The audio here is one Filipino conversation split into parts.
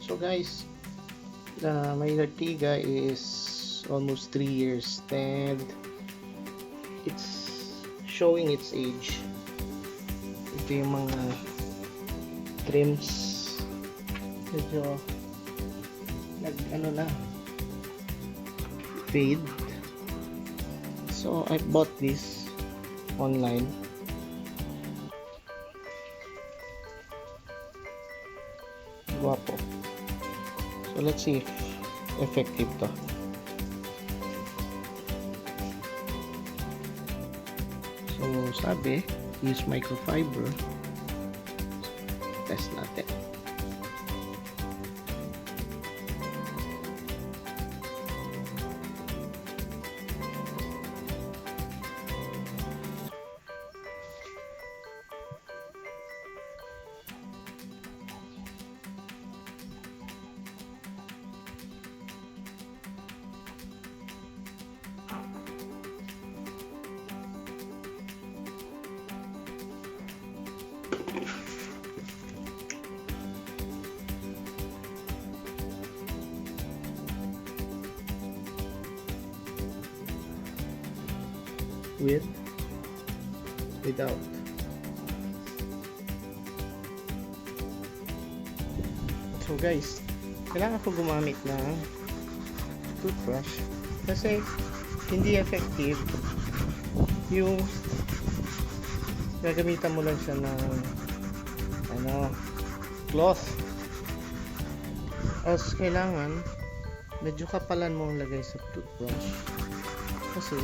So guys, my Ertiga is almost 3 years and it's showing its age. Ito yung mga trims, medyo fade. So I bought this online. Guwapo. So let's see if effective to. So sabi, use microfiber. Test natin. With, without. So guys, kailangan ko gumamit ng toothbrush kasi hindi effective yung gagamitan mo lang siya ng cloth. As kailangan medyo kapalan mo ang lagay sa toothbrush kasi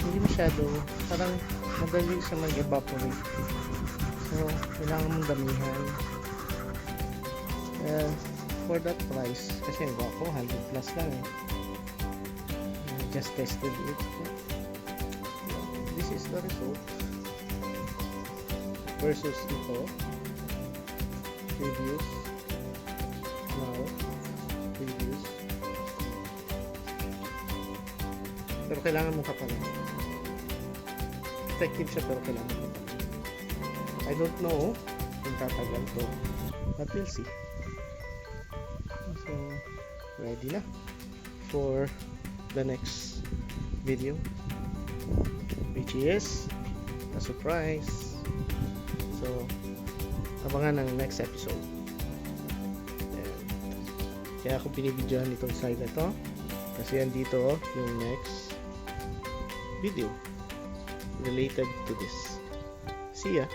hindi masyado, parang madali siya mag-evaporate. So kailangan mong damihan. For that price, kasi ako 100 plus lang eh. Just tested it. This is the result versus ito previous, now previous. Pero kailangan mo kapalan. Effective siya pero kailangan mo kapalan. I don't know kung tatagal to, but we'll see. So ready na for the next video, which is a surprise. So abangan ng next episode. And kaya ako binibidyohan itong side na to kasi andito yung next video related to this. See ya.